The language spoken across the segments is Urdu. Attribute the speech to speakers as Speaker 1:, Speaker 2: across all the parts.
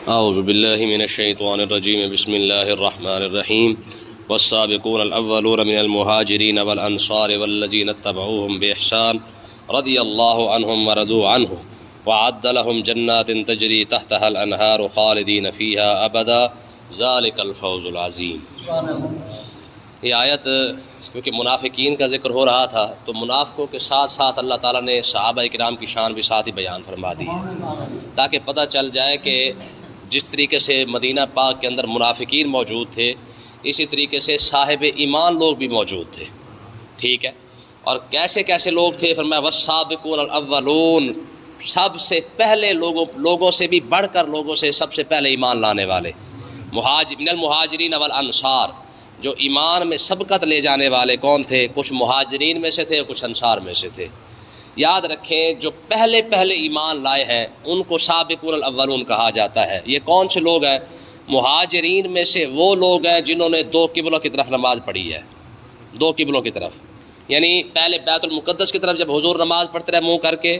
Speaker 1: اعوذ باللہ من الشیطان الرجیم بسم اللہ الرحمن الرحیم والسابقون الاولون من المہاجرین والانصار والذین اتبعوهم بإحسان رضی اللہ عنہم ورضوا عنہ وعد لهم جنات تجری تحتها الانہار خالدین فیہا ابدا ذالک الفوز العظیم۔ یہ آیت کیونکہ منافقین کا ذکر ہو رہا تھا تو منافقوں کے ساتھ ساتھ اللہ تعالیٰ نے صحابہ کرام کی شان بھی ساتھ ہی بیان فرما دی ہے تاکہ پتہ چل جائے کہ جس طریقے سے مدینہ پاک کے اندر منافقین موجود تھے اسی طریقے سے صاحب ایمان لوگ بھی موجود تھے، ٹھیک ہے، اور کیسے کیسے لوگ تھے؟ فرمایا والسابقون الاولون، سب سے پہلے لوگوں سے بھی بڑھ کر لوگوں سے سب سے پہلے ایمان لانے والے، من المہاجرین والانصار، جو ایمان میں سبقت لے جانے والے کون تھے؟ کچھ مہاجرین میں سے تھے، کچھ انصار میں سے تھے۔ یاد رکھیں جو پہلے ایمان لائے ہیں ان کو سابقون الاولون کہا جاتا ہے۔ یہ کون سے لوگ ہیں؟ مہاجرین میں سے وہ لوگ ہیں جنہوں نے دو قبلوں کی طرف نماز پڑھی ہے، دو قبلوں کی طرف، یعنی پہلے بیت المقدس کی طرف جب حضور نماز پڑھتے رہے منہ کر کے،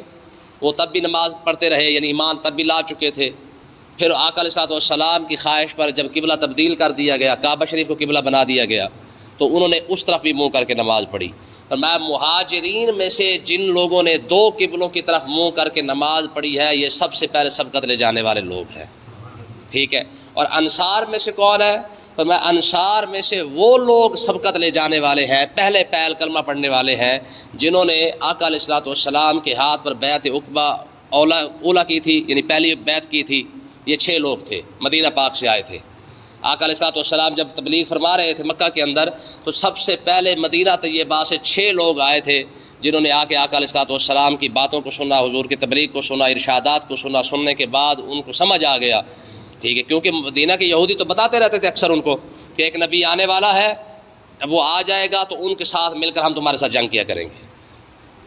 Speaker 1: وہ تب بھی نماز پڑھتے رہے، یعنی ایمان تب بھی لا چکے تھے۔ پھر آقا علیہ الصلوۃ والسلام کی خواہش پر جب قبلہ تبدیل کر دیا گیا، کعبہ شریف کو قبلہ بنا دیا گیا، تو انہوں نے اس طرف بھی منہ کر کے نماز پڑھی۔ فرمایا مہاجرین میں سے جن لوگوں نے دو قبلوں کی طرف منہ کر کے نماز پڑھی ہے یہ سب سے پہلے سبقت لے جانے والے لوگ ہیں، ٹھیک ہے۔ اور انصار میں سے کون ہے؟ فرمایا انصار میں سے وہ لوگ سبقت لے جانے والے ہیں، پہلے کلمہ پڑھنے والے ہیں، جنہوں نے آقا علیہ الصلوۃ والسلام کے ہاتھ پر بیعت عقبہ اولا کی تھی، یعنی پہلی بیعت کی تھی۔ یہ 6 لوگ تھے، مدینہ پاک سے آئے تھے۔ آقا علیہ الصلوۃ والسلام جب تبلیغ فرما رہے تھے مکہ کے اندر تو سب سے پہلے مدینہ طیبہ سے 6 لوگ آئے تھے جنہوں نے آ کے آقا علیہ الصلوۃ والسلام کی باتوں کو سنا، حضور کی تبلیغ کو سنا، ارشادات کو سنا۔ سننے کے بعد ان کو سمجھ آ گیا، ٹھیک ہے، کیونکہ مدینہ کے یہودی تو بتاتے رہتے تھے اکثر ان کو کہ ایک نبی آنے والا ہے، اب وہ آ جائے گا تو ان کے ساتھ مل کر ہم تمہارے ساتھ جنگ کیا کریں گے۔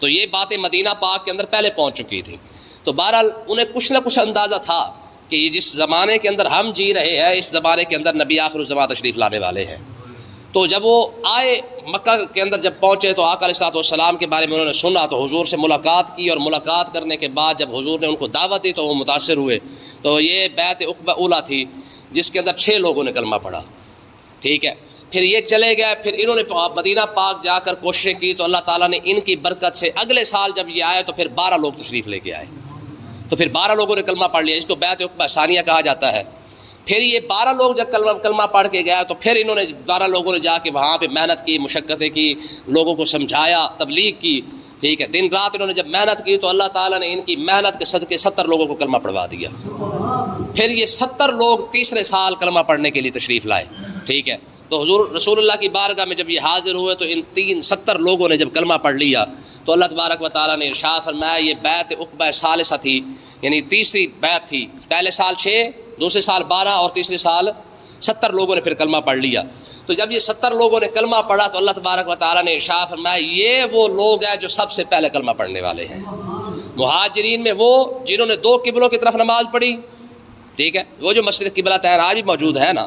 Speaker 1: تو یہ باتیں مدینہ پاک کے اندر پہلے پہنچ چکی تھیں، تو بہرحال انہیں کچھ نہ کچھ اندازہ تھا کہ یہ جس زمانے کے اندر ہم جی رہے ہیں اس زمانے کے اندر نبی آخر الزمان تشریف لانے والے ہیں۔ تو جب وہ آئے مکہ کے اندر جب پہنچے تو آقا علیہ الصلوۃ والسلام کے بارے میں انہوں نے سنا تو حضور سے ملاقات کی، اور ملاقات کرنے کے بعد جب حضور نے ان کو دعوت دی تو وہ متاثر ہوئے۔ تو یہ بیعت عقبہ اولا تھی جس کے اندر 6 لوگوں نے کلمہ پڑھا، ٹھیک ہے۔ پھر یہ چلے گئے، پھر انہوں نے مدینہ پاک جا کر کوششیں کی تو اللہ تعالیٰ نے ان کی برکت سے اگلے سال جب یہ آئے تو پھر 12 لوگ تشریف لے کے آئے، تو پھر 12 لوگوں نے کلمہ پڑھ لیا، اس کو بیعت عقبہ ثانیہ کہا جاتا ہے۔ پھر یہ 12 لوگ جب کلمہ پڑھ کے گیا تو پھر انہوں نے 12 لوگوں نے جا کے وہاں پہ محنت کی، مشقتیں کی، لوگوں کو سمجھایا، تبلیغ کی، ٹھیک ہے۔ دن رات انہوں نے جب محنت کی تو اللہ تعالیٰ نے ان کی محنت کے صدقے 70 لوگوں کو کلمہ پڑھوا دیا۔ پھر یہ 70 لوگ تیسرے سال کلمہ پڑھنے کے لیے تشریف لائے، ٹھیک ہے۔ تو حضور رسول اللہ کی بارگاہ میں جب یہ حاضر ہوئے تو ان 70 لوگوں نے جب کلمہ پڑھ لیا تو اللہ تبارک و تعالیٰ نے ارشاد فرمایا یہ بیعت عقبہ ثالثہ تھی، یعنی تیسری بیعت تھی۔ پہلے سال 6، دوسرے سال 12 اور تیسرے سال 70 لوگوں نے پھر کلمہ پڑھ لیا۔ تو جب یہ 70 لوگوں نے کلمہ پڑھا تو اللہ تبارک و تعالیٰ نے ارشاد فرمایا یہ وہ لوگ ہیں جو سب سے پہلے کلمہ پڑھنے والے ہیں۔ مہاجرین میں وہ جنہوں نے 2 قبلوں کی طرف نماز پڑھی، ٹھیک ہے، وہ جو مسجد قبلہ تین آج بھی موجود ہے نا،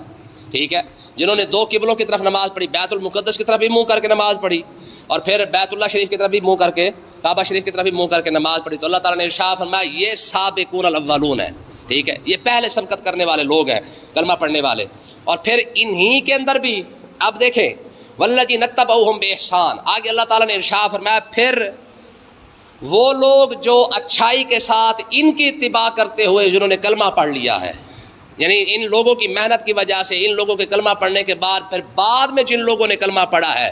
Speaker 1: ٹھیک ہے، جنہوں نے 2 قبلوں کی طرف نماز پڑھی، بیت المقدس کی طرف بھی منہ کر کے نماز پڑھی اور پھر بیت اللہ شریف کی طرف بھی منہ کر کے، کعبہ شریف کی طرف بھی منہ کر کے نماز پڑھی، تو اللہ تعالیٰ نے ارشاد فرمایا یہ سابقون الاولون ہے، ٹھیک ہے، یہ پہلے سبقت کرنے والے لوگ ہیں، کلمہ پڑھنے والے۔ اور پھر انہی کے اندر بھی اب دیکھیں والذین اتبعوہم بإحسان، آگے اللہ تعالیٰ نے ارشاد فرمایا پھر وہ لوگ جو اچھائی کے ساتھ ان کی اتباع کرتے ہوئے جنہوں نے کلمہ پڑھ لیا ہے، یعنی ان لوگوں کی محنت کی وجہ سے، ان لوگوں کے کلمہ پڑھنے کے بعد پھر بعد میں جن لوگوں نے کلمہ پڑھا ہے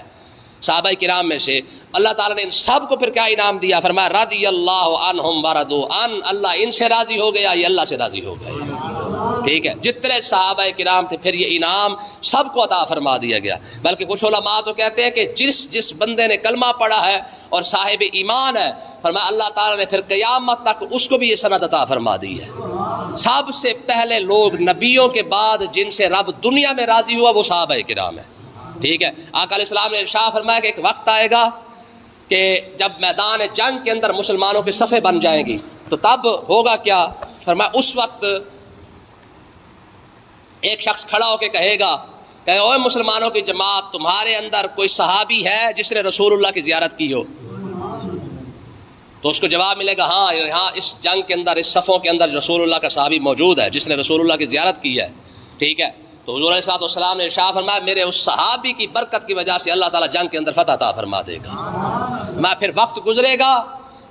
Speaker 1: صحابہ کرام میں سے، اللہ تعالیٰ نے ان سب کو پھر کیا انعام دیا؟ فرمایا رضی اللہ عنہم ورضوا عنہ، اللہ ان سے راضی ہو گیا، یہ اللہ سے راضی ہو گیا، ٹھیک ہے۔ جتنے صحابہ کرام تھے پھر یہ انعام سب کو عطا فرما دیا گیا۔ بلکہ کچھ علماء تو کہتے ہیں کہ جس بندے نے کلمہ پڑھا ہے اور صاحب ایمان ہے، فرمایا اللہ تعالیٰ نے پھر قیامت تک اس کو بھی یہ سند عطا فرما دی ہے۔ سب سے پہلے لوگ نبیوں کے بعد جن سے رب دنیا میں راضی ہوا وہ صحابہ کرام ہیں، ٹھیک ہے۔ آقا علیہ السلام نے ارشاد فرمایا کہ ایک وقت آئے گا کہ جب میدان جنگ کے اندر مسلمانوں کے صفیں بن جائیں گی تو تب ہوگا کیا؟ فرمایا اس وقت ایک شخص کھڑا ہو کے کہے گا کہ اوے مسلمانوں کی جماعت، تمہارے اندر کوئی صحابی ہے جس نے رسول اللہ کی زیارت کی ہو؟ تو اس کو جواب ملے گا ہاں یہاں اس جنگ کے اندر اس صفوں کے اندر رسول اللہ کا صحابی موجود ہے جس نے رسول اللہ کی زیارت کی ہے، ٹھیک ہے. تو حضور علیہ الصلوۃ والسلام نے ارشاد فرمایا میرے اس صحابی کی برکت کی وجہ سے اللہ تعالیٰ جنگ کے اندر فتح عطا فرما دے گا. میں پھر وقت گزرے گا،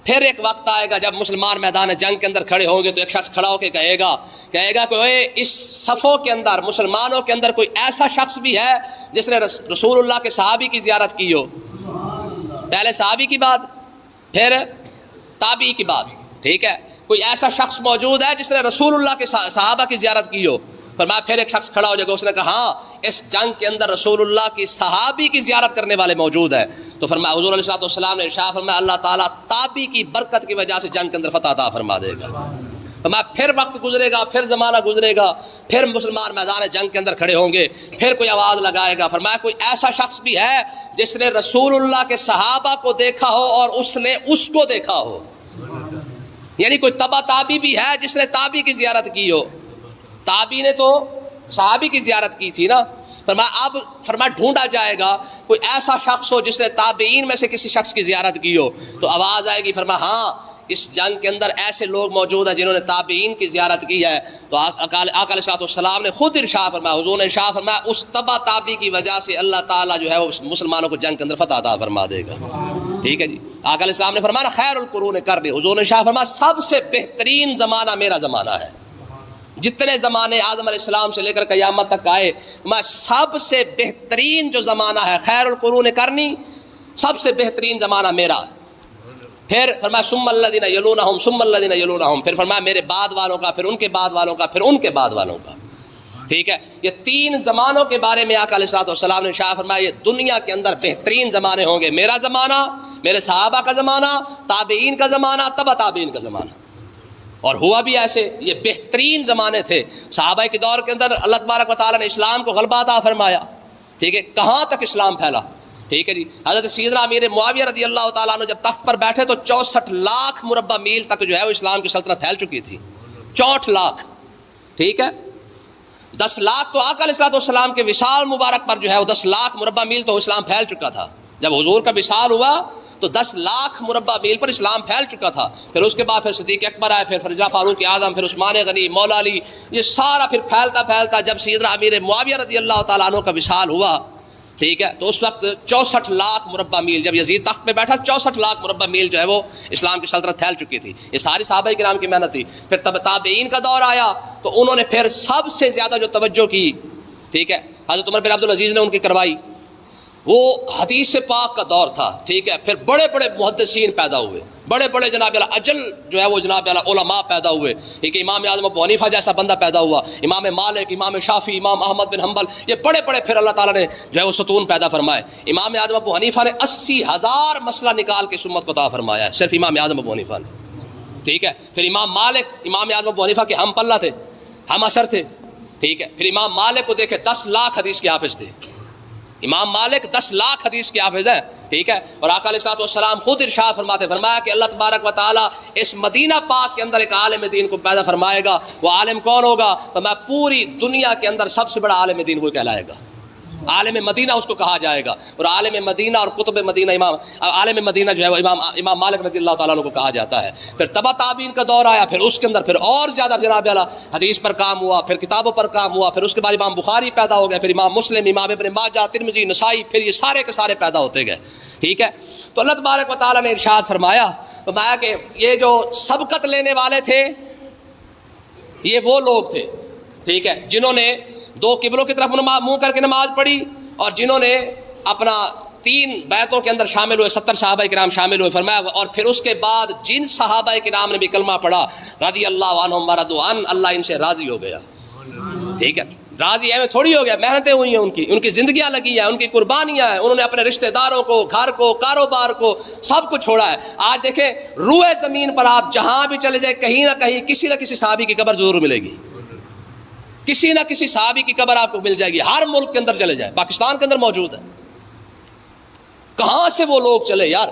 Speaker 1: پھر ایک وقت آئے گا جب مسلمان میدان جنگ کے اندر کھڑے ہوں گے تو ایک شخص کھڑا ہو کے کہے گا کہ اس صفوں کے اندر مسلمانوں کے اندر کوئی ایسا شخص بھی ہے جس نے رسول اللہ کے صحابی کی زیارت کی ہو. پہلے صحابی کی بات، پھر تابعی کی بات، ٹھیک ہے. کوئی ایسا شخص موجود ہے جس نے رسول اللہ کے صحابہ کی زیارت کی ہو. فرمایا پھر ایک شخص کھڑا ہو جائے گا، اس نے کہا ہاں اس جنگ کے اندر رسول اللہ کی صحابی کی زیارت کرنے والے موجود ہیں. تو فرمایا حضور علیہ الصلوۃ والسلام نے ارشاد فرمایا اللہ تعالیٰ تابعی کی برکت کی وجہ سے جنگ کے اندر فتح عطا فرما دے گا. فرمایا پھر وقت گزرے گا، پھر زمانہ گزرے گا، پھر مسلمان میدان جنگ کے اندر کھڑے ہوں گے، پھر کوئی آواز لگائے گا. فرمایا کوئی ایسا شخص بھی ہے جس نے رسول اللہ کے صحابہ کو دیکھا ہو اور اس نے اس کو دیکھا ہو. یعنی کوئی تبع تابعی بھی ہے جس نے تابعی کی زیارت کی ہو. تابعی نے تو صحابی کی زیارت کی تھی نا. فرمایا ڈھونڈا جائے گا کوئی ایسا شخص ہو جس نے تابعین میں سے کسی شخص کی زیارت کی ہو. تو آواز آئے گی فرمایا ہاں اس جنگ کے اندر ایسے لوگ موجود ہیں جنہوں نے تابعین کی زیارت کی ہے. تو آقا علیہ الصلوۃ والسلام نے خود ارشاد فرمایا، حضور نے ارشاد فرمایا اس تبع تابعی کی وجہ سے اللہ تعالیٰ جو ہے وہ مسلمانوں کو جنگ کے اندر فتح عطا فرما دے گا. ٹھیک ہے جی. آقا علیہ السلام نے فرمایا خیر القرون قرنی، حضور نے ارشاد فرمایا سب سے بہترین زمانہ میرا زمانہ ہے. جتنے زمانے آدم علیہ السلام سے لے کر قیامت تک آئے، میں سب سے بہترین جو زمانہ ہے خیر القرون قرنی، سب سے بہترین زمانہ میرا. پھر فرمایا ثم الذین یلونہم ثم الذین یلونہم، پھر فرمایا میرے بعد والوں کا، پھر ان کے بعد والوں کا، پھر ان کے بعد والوں کا. ٹھیک ہے. یہ تین زمانوں کے بارے میں آقا علیہ الصلوۃ والسلام نے ارشاد فرمایا یہ دنیا کے اندر بہترین زمانے ہوں گے، میرا زمانہ، میرے صحابہ کا زمانہ، تابعین کا زمانہ، تبع تابعین کا زمانہ. اور ہوا بھی ایسے، یہ بہترین زمانے تھے. صحابہ کے دور کے اندر اللہ تبارک و تعالیٰ نے اسلام کو غلبہ عطا فرمایا. ٹھیک ہے. کہاں تک اسلام پھیلا. ٹھیک ہے جی. حضرت سیدنا امیر معاویہ رضی اللہ تعالیٰ عنہ جب تخت پر بیٹھے تو 64 لاکھ مربع میل تک جو ہے وہ اسلام کی سلطنت پھیل چکی تھی. 64 لاکھ. ٹھیک ہے. 10 لاکھ تو آقا علیہ الصلوۃ والسلام کے وصال مبارک پر جو ہے وہ 10 لاکھ مربع میل تو اسلام پھیل چکا تھا. جب حضور کا وصال ہوا تو 10 لاکھ مربع میل پر اسلام پھیل چکا تھا. پھر اس کے بعد پھر صدیق اکبر آئے، پھر فرزا فاروق اعظم، پھر عثمان غنی، مولا علی، یہ سارا پھر پھیلتا پھیلتا جب سیدنا امیر معاویہ رضی اللہ تعالیٰ عنہ کا وصال ہوا، ٹھیک ہے، تو اس وقت 64 لاکھ مربع میل، جب یزید تخت پہ بیٹھا 64 لاکھ مربع میل جو ہے وہ اسلام کی سلطنت پھیل چکی تھی. یہ ساری صحابہ کرام کی محنت تھی. پھر تابعین کا دور آیا تو انہوں نے پھر سب سے زیادہ جو توجہ کی، ٹھیک ہے، حضرت عمر بن عبدالعزیز نے ان کی کروائی. وہ حدیث پاک کا دور تھا. ٹھیک ہے. پھر بڑے بڑے محدثین پیدا ہوئے، بڑے بڑے جناب اجل جو ہے وہ جناب علماء پیدا ہوئے. ٹھیک ہے. امام اعظم ابو حنیفہ جیسا بندہ پیدا ہوا، امام مالک، امام شافعی، امام احمد بن حنبل، یہ بڑے بڑے پھر اللہ تعالیٰ نے جو ہے وہ ستون پیدا فرمائے. امام اعظم ابو حنیفہ نے 80,000 مسئلہ نکال کے سمت کو عطا فرمایا ہے، صرف امام اعظم ابو حنیفہ نے. ٹھیک ہے. پھر امام مالک، امام اعظم ابو حنیفہ کے ہم پلہ تھے، ہم اثر تھے. ٹھیک ہے. پھر امام مالک کو دیکھے 10 لاکھ حدیث کے حافظ تھے. امام مالک 10 لاکھ حدیث کے حافظ ہیں. ٹھیک ہے. اور آقا علیہ الصلوۃ والسلام خود ارشاد فرماتے، فرمایا کہ اللہ تبارک و تعالیٰ اس مدینہ پاک کے اندر ایک عالم دین کو پیدا فرمائے گا. وہ عالم کون ہوگا؟ فرمایا پوری دنیا کے اندر سب سے بڑا عالم دین وہ کہلائے گا، عالم مدینہ اس کو کہا جائے گا. اور عالم مدینہ اور قطب مدینہ عالم مدینہ جو ہے وہ امام مالک رضی اللہ تعالیٰ عنہ کو کہا جاتا ہے. پھر تبع تابعین کا دور آیا، پھر اس کے اندر پھر اور زیادہ جناب اعلیٰ حدیث پر کام ہوا، پھر کتابوں پر کام ہوا. پھر اس کے بعد امام بخاری پیدا ہو گئے، پھر امام مسلم، امام ابن ماجہ، ترمذی، نسائی، پھر یہ سارے کے سارے پیدا ہوتے گئے. ٹھیک ہے. تو اللہ تبارک و تعالیٰ نے ارشاد فرمایا کہ یہ جو سبقت لینے والے تھے یہ وہ لوگ تھے، ٹھیک ہے، جنہوں نے 2 قبلوں کی طرف منہ کر کے نماز پڑھی اور جنہوں نے اپنا 3 بیعتوں کے اندر شامل ہوئے، 70 صحابہ کرام شامل ہوئے. فرمایا اور پھر اس کے بعد جن صحابہ کرام نے بھی کلمہ پڑھا رضی اللہ عنہم ورضوا عنہ، اللہ ان سے راضی ہو گیا. ٹھیک ہے. راضی ہے میں تھوڑی ہو گیا، محنتیں ہوئی ہیں، ان کی زندگیاں لگی ہیں، ان کی قربانیاں ہیں، انہوں نے اپنے رشتہ داروں کو، گھر کو، کاروبار کو، سب کو چھوڑا ہے. آج دیکھیں روئے زمین پر آپ جہاں بھی چلے جائیں کہیں نہ کہیں کسی نہ کسی صحابی کی قبر ضرور ملے گی، کسی نہ کسی صحابی کی قبر آپ کو مل جائے گی. ہر ملک کے اندر چلے جائیں، پاکستان کے اندر موجود ہے. کہاں سے وہ لوگ چلے یار؟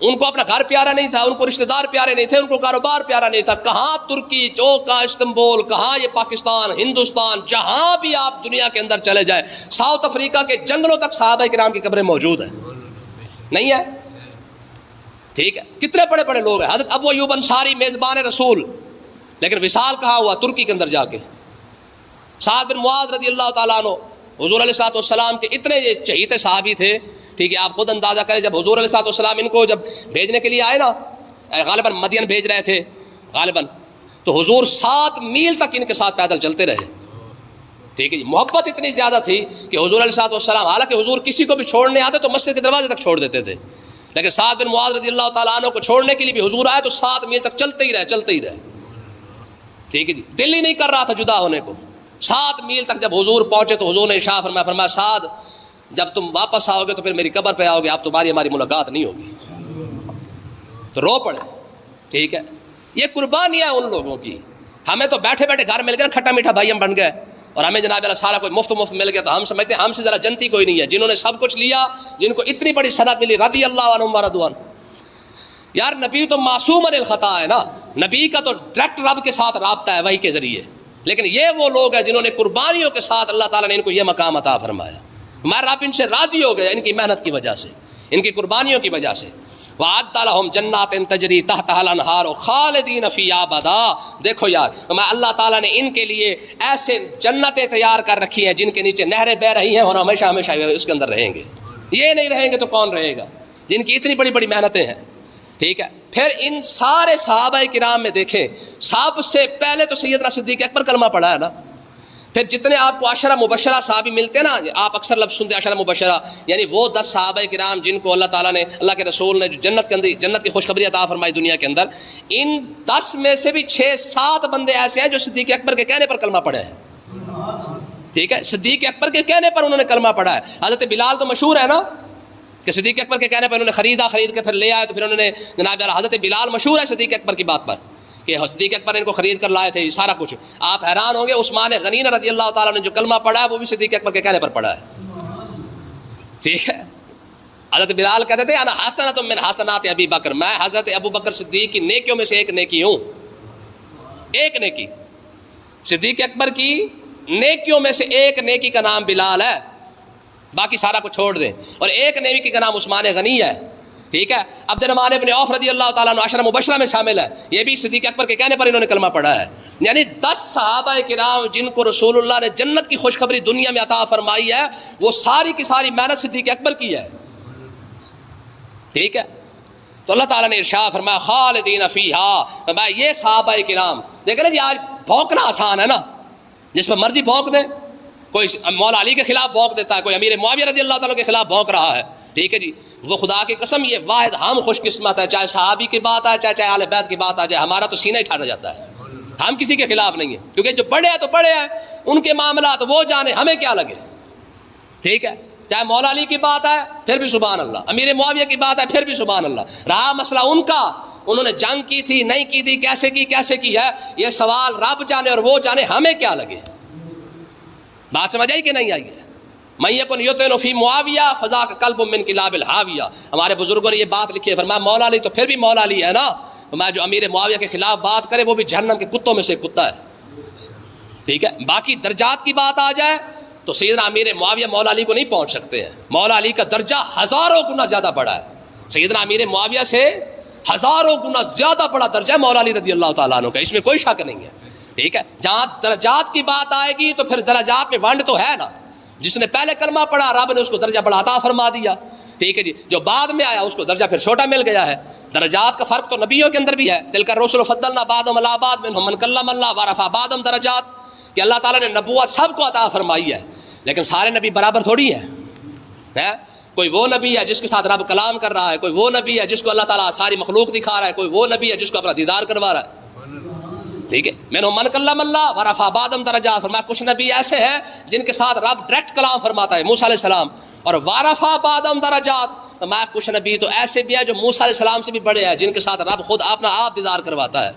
Speaker 1: ان کو اپنا گھر پیارا نہیں تھا، ان کو رشتہ دار پیارے نہیں تھے، ان کو کاروبار پیارا نہیں تھا. کہاں ترکی، کہاں استنبول، کہاں یہ پاکستان، ہندوستان، جہاں بھی آپ دنیا کے اندر چلے جائیں، ساؤتھ افریقہ کے جنگلوں تک صحابہ کرام کی قبریں موجود ہیں. نہیں ہے؟ ٹھیک ہے، کتنے بڑے بڑے لوگ ہیں. حضرت ابو ایوب انصاری میزبان رسول، لیکن وصال کہاں ہوا؟ ترکی کے اندر جا کے. سعد بن معاذ رضی اللہ تعالیٰ عنہ حضور علیہ الصلوۃ والسلام کے اتنے چہیتے صحابی تھے. ٹھیک ہے، آپ خود اندازہ کریں جب حضور علیہ الصلوۃ والسلام ان کو جب بھیجنے کے لیے آئے نا، غالباً مدین بھیج رہے تھے غالباً، تو حضور 7 میل تک ان کے ساتھ پیدل چلتے رہے. ٹھیک ہے، محبت اتنی زیادہ تھی کہ حضور علیہ الصلوۃ والسلام، حالانکہ حضور کسی کو بھی چھوڑنے آتے تو مسجد کے دروازے تک چھوڑ دیتے تھے، لیکن سعد بن معاذ رضی اللہ تعالیٰ عنہ کو چھوڑنے کے لیے بھی حضور آئے تو 7 میل تک چلتے ہی رہے. ٹھیک ہے جی، دل ہی نہیں کر رہا تھا جدا ہونے کو. 7 میل تک جب حضور پہنچے تو حضور نے ارشاد فرمایا سعد جب تم واپس آؤ گے تو پھر میری قبر پہ آؤ گے، اب تمہاری ہماری ملاقات نہیں ہوگی. تو رو پڑے. ٹھیک ہے، یہ قربانی ہے ان لوگوں کی. ہمیں تو بیٹھے بیٹھے گھر مل گئے، کھٹا میٹھا بھائی ہم بن گئے، اور ہمیں جناب اللہ سارا کوئی مفت مل گیا تو ہم سمجھتے ہیں ہم سے ذرا جنتی کوئی نہیں ہے. جنہوں نے سب کچھ لیا، جن کو اتنی بڑی سند ملی رضی اللہ عنہم ورضوان. یار نبی تو معصوم عن الخطا ہے نا، نبی کا تو ڈائریکٹ رب کے ساتھ رابطہ ہے وحی کے ذریعے. لیکن یہ وہ لوگ ہیں جنہوں نے قربانیوں کے ساتھ اللہ تعالیٰ نے ان کو یہ مقام عطا فرمایا. ہمارا رب ان سے راضی ہو گیا، ان کی محنت کی وجہ سے، ان کی قربانیوں کی وجہ سے. وَأَعَدَّ لَهُمْ جَنَّاتٍ تَجْرِي تَحْتَهَا الْأَنْهَارُ خَالِدِينَ فِيهَا أَبَدًا. دیکھو یار، اللہ تعالیٰ نے ان کے لیے ایسے جنتیں تیار کر رکھی ہیں جن کے نیچے نہریں بہ رہی ہیں اور ہمیشہ ہمیشہ اس کے اندر رہیں گے. یہ نہیں رہیں گے تو کون رہے گا؟ جن کی اتنی بڑی بڑی محنتیں ہیں. ٹھیک ہے، پھر ان سارے صحابہ کرام میں دیکھیں، سب سے پہلے تو سیدنا صدیق اکبر کلمہ پڑھا ہے نا. پھر جتنے آپ کو عشرہ مبشرہ صحابی ملتے ہیں نا، آپ اکثر لفظ سنتے ہیں عشرہ مبشرہ، یعنی وہ 10 صحابہ کرام جن کو اللہ تعالیٰ نے، اللہ کے رسول نے جو جنت کی خوشخبری عطا فرمائی دنیا کے اندر، ان 10 میں سے بھی 6-7 بندے ایسے ہیں جو صدیق اکبر کے کہنے پر کلمہ پڑھے ہیں. ٹھیک ہے، صدیق اکبر کے کہنے پر انہوں نے کلمہ پڑھا ہے. حضرت بلال تو مشہور ہے نا کہ صدیق اکبر کے کہنے پر انہوں نے خرید کے پھر لے آئے، تو پھر انہوں نے جناب حضرت بلال مشہور ہے صدیق اکبر کی بات پر کہ صدیق اکبر ان کو خرید کر لائے تھے. سارا کچھ آپ حیران ہوں گے، عثمان غنی رضی اللہ تعالیٰ نے جو کلمہ پڑھا ہے وہ بھی صدیق اکبر کے کہنے پر پڑھا ہے. ٹھیک ہے، حضرت بلال کہتے تھے انا حسنۃ من حسنات ابی بکر، میں حضرت ابو بکر صدیق کی نیکیوں میں سے ایک نیکی ہوں. ایک نیکی صدیق اکبر کی نیکیوں میں سے ایک نیکی کا نام بلال ہے، باقی سارا کو چھوڑ دیں. اور ایک نیکی کا نام عثمان غنی ہے. ٹھیک ہے، عبد الرحمن ابن عوف رضی اللہ تعالیٰ عنہ عشرہ مبشرہ میں شامل ہے، یہ بھی صدیق اکبر کے کہنے پر انہوں نے کلمہ پڑھا ہے. یعنی 10 صحابہ کرام جن کو رسول اللہ نے جنت کی خوشخبری دنیا میں عطا فرمائی ہے، وہ ساری کی ساری محنت صدیق اکبر کی ہے. ٹھیک ہے، تو اللہ تعالیٰ نے ارشاد فرمایا خالدین فیہا. فرمایا یہ صحابہ کرام، دیکھیں نا جی، آج بھونکنا آسان ہے نا، جس پر مرضی بھونک دیں. کوئی مولا علی کے خلاف بھونک دیتا ہے، کوئی امیر معاویہ رضی اللہ تعالیٰ کے خلاف بھونک رہا ہے. ٹھیک ہے جی، وہ خدا کی قسم یہ واحد ہم خوش قسمت ہے، چاہے صحابی کی بات آئے چاہے اہل بیت کی بات آ جائے، ہمارا تو سینہ ہی ٹھارا جاتا ہے. ہم کسی کے خلاف نہیں ہیں، کیونکہ جو بڑے ہیں تو بڑے ہیں، ان کے معاملات وہ جانے، ہمیں کیا لگے. ٹھیک ہے، چاہے مولا علی کی بات آئے پھر بھی سبحان اللہ، امیر معاویہ کی بات آئے پھر بھی سبحان اللہ. رہا مسئلہ ان کا، انہوں نے جنگ کی تھی نہیں کی تھی، کیسے کی ہے، یہ سوال رب جانے اور وہ جانے، ہمیں کیا لگے. بات سمجھ آئی کہ نہیں آئی ہے؟ من یکن یطعن فی معاویہ فذاک قلب من کلاب الحاویہ. ہمارے بزرگوں نے یہ بات لکھی ہے، فرمایا مولا علی تو پھر بھی مولا علی ہے نا، فرمایا جو امیر معاویہ کے خلاف بات کرے وہ بھی جہنم کے کتوں میں سے کتا ہے. ٹھیک ہے، باقی درجات کی بات آ جائے تو سیدنا امیر معاویہ مولا علی کو نہیں پہنچ سکتے ہیں. مولا علی کا درجہ ہزاروں گنا زیادہ بڑا ہے. سیدنا امیر معاویہ سے ہزاروں گنا زیادہ بڑا درجہ ہے مولا علی رضی اللہ تعالیٰ عنہ کا، اس میں کوئی شک نہیں ہے. ٹھیک ہے، جہاں درجات کی بات آئے گی تو پھر درجات میں ونڈ تو ہے نا. جس نے پہلے کلمہ پڑھا رب نے اس کو درجہ بڑا عطا فرما دیا. ٹھیک ہے جی، جو بعد میں آیا اس کو درجہ پھر چھوٹا مل گیا ہے. درجات کا فرق تو نبیوں کے اندر بھی ہے. تلک الرسل فضلنا بعضهم علی بعض منهم من کلم اللہ ورفع بعضهم درجات، کہ اللہ تعالیٰ نے نبوت سب کو عطا فرمائی ہے، لیکن سارے نبی برابر تھوڑی ہے. کوئی وہ نبی ہے جس کے ساتھ رب کلام کر رہا ہے، کوئی وہ نبی ہے جس کو اللہ تعالیٰ ساری مخلوق دکھا رہا ہے، کوئی وہ نبی ہے جس کو اپنا دیدار کروا رہا ہے. ٹھیک ہے، من کلم اللہ ورفع بعضهم درجات. فرمایا کچھ نبی ایسے ہیں جن کے ساتھ رب ڈائریکٹ کلام فرماتا ہے، موسیٰ علیہ السلام، اور ورفع بعضهم درجات. فرمایا کچھ نبی تو ایسے بھی ہیں جو موسیٰ علیہ السلام سے بھی بڑے ہیں، جن کے ساتھ رب خود اپنا آپ دیدار کرواتا ہے.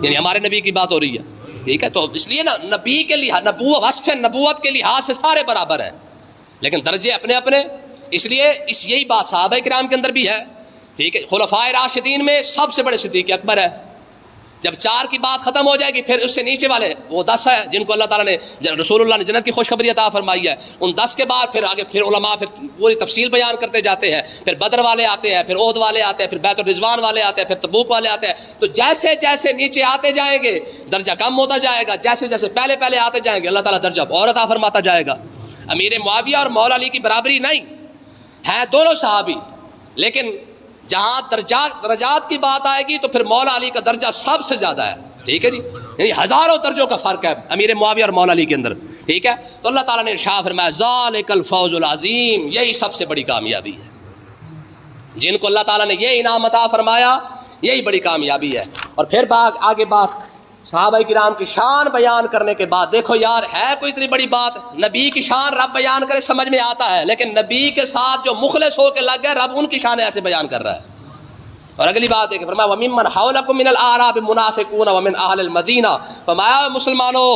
Speaker 1: یعنی ہمارے نبی کی بات ہو رہی ہے. ٹھیک ہے، تو اس لیے نا نبی کے لحاظ وصف نبوت کے لحاظ سے سارے برابر ہیں، لیکن درجے اپنے اپنے. اس لیے یہی بات صحابہ کرام کے اندر بھی ہے. ٹھیک ہے، خلفائے راشدین میں سب سے بڑے صدیق اکبر ہے. جب 4 کی بات ختم ہو جائے گی پھر اس سے نیچے والے وہ 10 ہے جن کو اللہ تعالیٰ نے رسول اللہ نے جنت کی خوشخبری عطا فرمائی ہے. ان 10 کے بعد پھر آگے پھر علماء پھر پوری تفصیل بیان کرتے جاتے ہیں. پھر بدر والے آتے ہیں، پھر احد والے آتے ہیں، پھر بیت الرضوان والے آتے ہیں، پھر تبوک والے آتے ہیں. تو جیسے جیسے نیچے آتے جائیں گے درجہ کم ہوتا جائے گا، جیسے جیسے پہلے آتے جائیں گے اللہ تعالیٰ درجہ اور عطا فرماتا جائے گا. امیر معاویہ اور مولا علی کی برابری نہیں ہے، دونوں صحابی، لیکن جہاں درجات کی بات آئے گی تو پھر مولا علی کا درجہ سب سے زیادہ ہے. ٹھیک ہے جی، یعنی ہزاروں درجوں کا فرق ہے امیر معاویہ اور مولا علی کے اندر. ٹھیک ہے، تو اللہ تعالیٰ نے ارشاد فرمایا ذالک الفوز العظیم، یہی سب سے بڑی کامیابی ہے. جن کو اللہ تعالیٰ نے یہ انعام عطا فرمایا یہی بڑی کامیابی ہے. اور پھر آگے بات صحابہ کرام کی شان بیان کرنے کے بعد، دیکھو یار ہے کوئی اتنی بڑی بات؟ نبی کی شان رب بیان کرے سمجھ میں آتا ہے، لیکن نبی کے ساتھ جو مخلص ہو کے لگ گئے رب ان کی شان ایسے بیان کر رہا ہے. اور اگلی بات ہے کہ فرمایا وَمِمَّنْ حَوْلَكُمْ مِنَ الْأَعْرَابِ مُنَافِقُونَ وَمِنْ أَهْلِ الْمَدِينَةِ، فرمایا مسلمانوں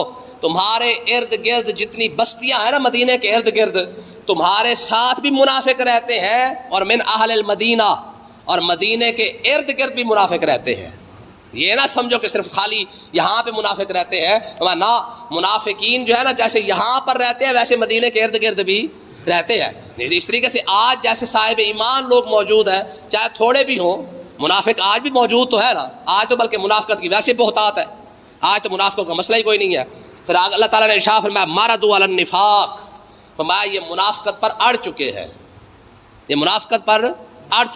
Speaker 1: تمہارے ارد گرد جتنی بستیاں ہیں نا مدینے کے ارد گرد، تمہارے ساتھ بھی منافق رہتے ہیں، اور من اہل المدینہ، اور مدینے کے ارد گرد بھی منافق رہتے ہیں. یہ نہ سمجھو کہ صرف خالی یہاں پہ منافق رہتے ہیں، نہ، منافقین جو ہے نا جیسے یہاں پر رہتے ہیں ویسے مدینے کے ارد گرد بھی رہتے ہیں. اس طریقے سے آج جیسے صاحب ایمان لوگ موجود ہیں چاہے تھوڑے بھی ہوں، منافق آج بھی موجود تو ہے نا. آج تو بلکہ منافقت کی ویسے بہتات ہے، آج تو منافقوں کا مسئلہ ہی کوئی نہیں ہے. پھر اللہ تعالیٰ نے ارشاد فرمایا مردوا علی النفاق، فرمایا یہ منافقت پر اڑ چکے ہیں، یہ منافقت پر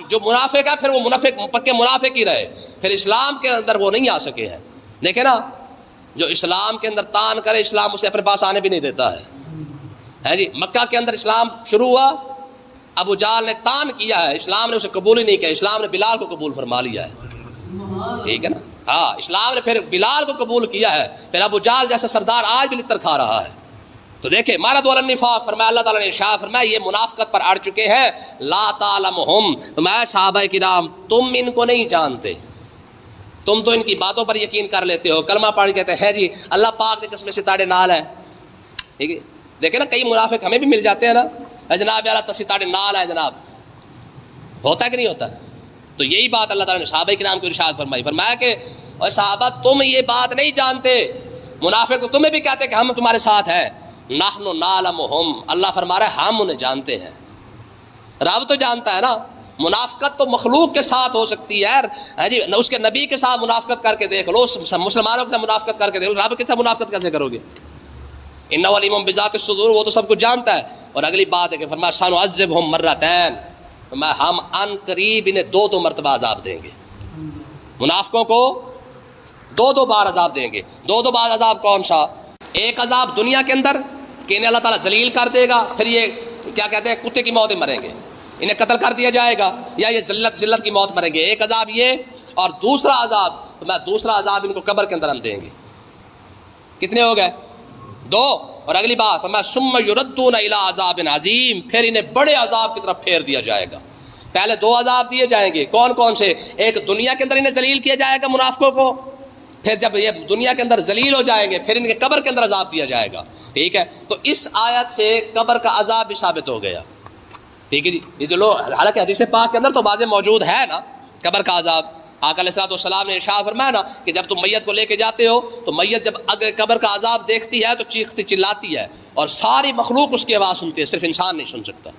Speaker 1: جو منافق ہے پھر وہ منافق پکے منافق ہی رہے، پھر اسلام کے اندر وہ نہیں آ سکے ہیں. دیکھیں نا، جو اسلام کے اندر تان کرے اسلام اسے اپنے پاس آنے بھی نہیں دیتا ہے جی. مکہ کے اندر اسلام شروع ہوا، ابو جہل نے تان کیا ہے، اسلام نے اسے قبول ہی نہیں کیا، اسلام نے بلال کو قبول فرما لیا ہے. ٹھیک ہے نا، ہاں اسلام نے پھر بلال کو قبول کیا ہے، پھر ابو جہل جیسا سردار آج بھی لطر کھا رہا ہے. تو دیکھیں مردوا علی النفاق، فرمایا اللہ تعالیٰ نے ارشاد فرمایا یہ منافقت پر اڑ چکے ہیں. لا تعلمہم، فرمایا صحابہ کرام تم ان کو نہیں جانتے، تم تو ان کی باتوں پر یقین کر لیتے ہو، کلمہ پڑھ کہتے ہیں جی اللہ پاک کے قسم ستارے نال ہے. ٹھیک ہے، دیکھیں نا کئی منافق ہمیں بھی مل جاتے ہیں نا، جناب یار ستارے نال ہے جناب، ہوتا ہے کہ نہیں ہوتا؟ تو یہی بات اللہ تعالیٰ نے صحابہ کرام کو ارشاد فرمائی، فرمایا کہ اور صحابہ تم یہ بات نہیں جانتے، منافق تو تمہیں بھی کہتے کہ ہم تمہارے ساتھ ہیں. نحن نعلمہم، اللہ فرما رہا ہے ہم انہیں جانتے ہیں. رب تو جانتا ہے نا. منافقت تو مخلوق کے ساتھ ہو سکتی ہے یار جی، اس کے نبی کے ساتھ منافقت کر کے دیکھ لو، مسلمانوں کے ساتھ منافقت کر کے دیکھ لو، رب کے ساتھ منافقت کیسے کرو گے؟ انہ علیم بذات الصدور، وہ تو سب کچھ جانتا ہے. اور اگلی بات ہے کہ فرمایا سنعذبہم مرتین، فرمایا ہم ان قریب انہیں 2 مرتبہ عذاب دیں گے. منافقوں کو 2 بار عذاب دیں گے. 2 بار عذاب کون سا؟ ایک عذاب دنیا کے اندر کہ انہیں اللہ تعالیٰ ذلیل کر دے گا، پھر یہ کیا کہتے ہیں کتے کی موت مریں گے، انہیں قتل کر دیا جائے گا، یا یہ ذلت کی موت مریں گے. ایک عذاب یہ، اور دوسرا عذاب ان کو قبر کے اندر ہم دیں گے. کتنے ہو گئے؟ 2. اور اگلی بات فرمایا ثم یردون الی عذاب عظیم، پھر انہیں بڑے عذاب کی طرف پھیر دیا جائے گا. پہلے 2 عذاب دیے جائیں گے، کون کون سے؟ ایک دنیا کے اندر انہیں ذلیل کیا جائے گا منافقوں کو، پھر جب یہ دنیا کے اندر ذلیل ہو جائیں گے پھر ان کے قبر کے اندر عذاب دیا جائے گا. ٹھیک ہے، تو اس آیت سے قبر کا عذاب بھی ثابت ہو گیا. ٹھیک ہے جی، یہ جو لوگ حالانکہ حدیث پاک کے اندر تو واضح موجود ہے نا قبر کا عذاب. آقا علیہ الصلوۃ والسلام نے ارشاد فرمایا نا کہ جب تم میت کو لے کے جاتے ہو تو میت جب اگر قبر کا عذاب دیکھتی ہے تو چیختی چلاتی ہے، اور ساری مخلوق اس کی آواز سنتی ہے، صرف انسان نہیں سن سکتا.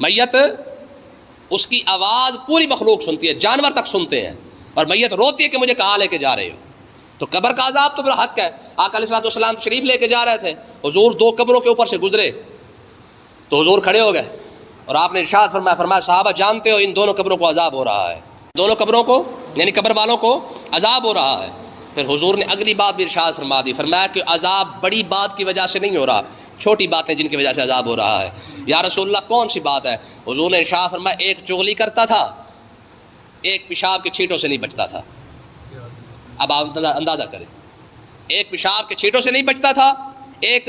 Speaker 1: میت اس کی آواز پوری مخلوق سنتی ہے، جانور تک سنتے ہیں، اور میت روتی ہے کہ مجھے کہاں لے کے جا رہے ہو. تو قبر کا عذاب تو بڑا حق ہے. آقا علیہ الصلوۃ والسلام شریف لے کے جا رہے تھے، حضور 2 قبروں کے اوپر سے گزرے تو حضور کھڑے ہو گئے اور آپ نے ارشاد فرمایا صحابہ جانتے ہو ان دونوں قبروں کو عذاب ہو رہا ہے، دونوں قبروں کو یعنی قبر والوں کو عذاب ہو رہا ہے. پھر حضور نے اگلی بات بھی ارشاد فرما دی، فرمایا کہ عذاب بڑی بات کی وجہ سے نہیں ہو رہا، چھوٹی باتیں جن کی وجہ سے عذاب ہو رہا ہے. یا رسول اللہ کون سی بات ہے؟ حضور نے ارشاد فرمایا ایک چغلی کرتا تھا، ایک پیشاب کے چھینٹوں سے نہیں بچتا تھا. اب آپ اندازہ کریں، ایک پیشاب کے چھینٹوں سے نہیں بچتا تھا، ایک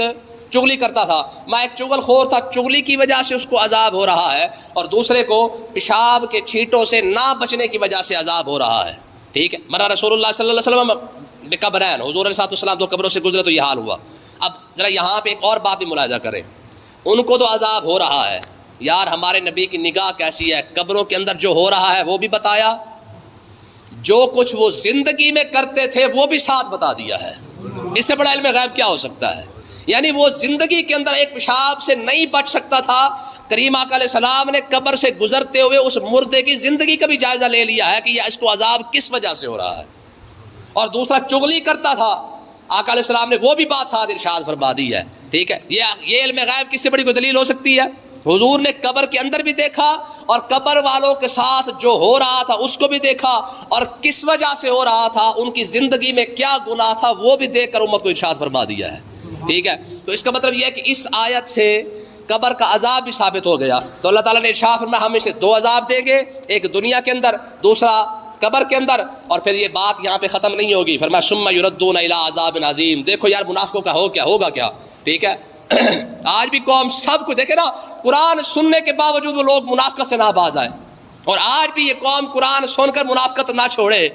Speaker 1: چغلی کرتا تھا. میں ایک چغل خور تھا، چغلی کی وجہ سے اس کو عذاب ہو رہا ہے، اور دوسرے کو پیشاب کے چھینٹوں سے نہ بچنے کی وجہ سے عذاب ہو رہا ہے. ٹھیک ہے، مرا رسول اللہ صلی اللہ علیہ وسلم بقبرین، حضور علیہ السلام 2 قبروں سے گزرے تو یہ حال ہوا. اب ذرا یہاں پہ ایک اور بات بھی ملاحظہ کریں، ان کو تو عذاب ہو رہا ہے، یار ہمارے نبی کی نگاہ کیسی ہے، قبروں کے اندر جو ہو رہا ہے وہ بھی بتایا، جو کچھ وہ زندگی میں کرتے تھے وہ بھی ساتھ بتا دیا ہے. اس سے بڑا علم غیب کیا ہو سکتا ہے؟ یعنی وہ زندگی کے اندر ایک پیشاب سے نہیں بچ سکتا تھا، کریم آقا علیہ السلام نے قبر سے گزرتے ہوئے اس مردے کی زندگی کا بھی جائزہ لے لیا ہے کہ یہ اس کو عذاب کس وجہ سے ہو رہا ہے. اور دوسرا چغلی کرتا تھا، آقا علیہ السلام نے وہ بھی بات ساتھ ارشاد فرما دی ہے. ٹھیک ہے، یہ علم غیب کس سے بڑی کوئی دلیل ہو سکتی ہے؟ حضور نے قبر کے اندر بھی دیکھا اور قبر والوں کے ساتھ جو ہو رہا تھا اس کو بھی دیکھا، اور کس وجہ سے ہو رہا تھا، ان کی زندگی میں کیا گناہ تھا وہ بھی دیکھ کر امت کو ارشاد فرما دیا ہے. ٹھیک ہے، تو اس کا مطلب یہ ہے کہ اس آیت سے قبر کا عذاب بھی ثابت ہو گیا. تو اللہ تعالیٰ نے ارشاد فرمایا ہم اسے 2 عذاب دیں گے، ایک دنیا کے اندر، دوسرا قبر کے اندر. اور پھر یہ بات یہاں پہ ختم نہیں ہوگی، فرمایا ثم یردون الی عذاب عظیم. دیکھو یار منافقوں کا ہوگا کیا. ٹھیک ہے، آج بھی قوم سب کو دیکھے نا، قرآن سننے کے باوجود وہ لوگ منافقت سے نہ باز آئے، اور آج بھی یہ قوم قرآن سن کر منافقت نہ چھوڑے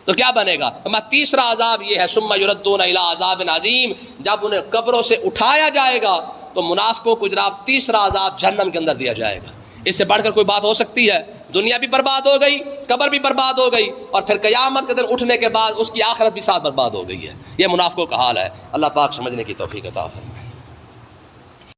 Speaker 1: تو کیا بنے گا؟ تیسرا عذاب یہ ہے ثم یردون الی عذاب عظیم. جب انہیں قبروں سے اٹھایا جائے گا تو منافقوں کو جناب تیسرا عذاب جہنم کے اندر دیا جائے گا. اس سے بڑھ کر کوئی بات ہو سکتی ہے؟ دنیا بھی برباد ہو گئی، قبر بھی برباد ہو گئی، اور پھر قیامت کے دن اٹھنے کے بعد اس کی آخرت بھی ساتھ برباد ہو گئی ہے. یہ منافقوں کا حال ہے. اللہ پاک سمجھنے کی توفیق عطا فرمائے.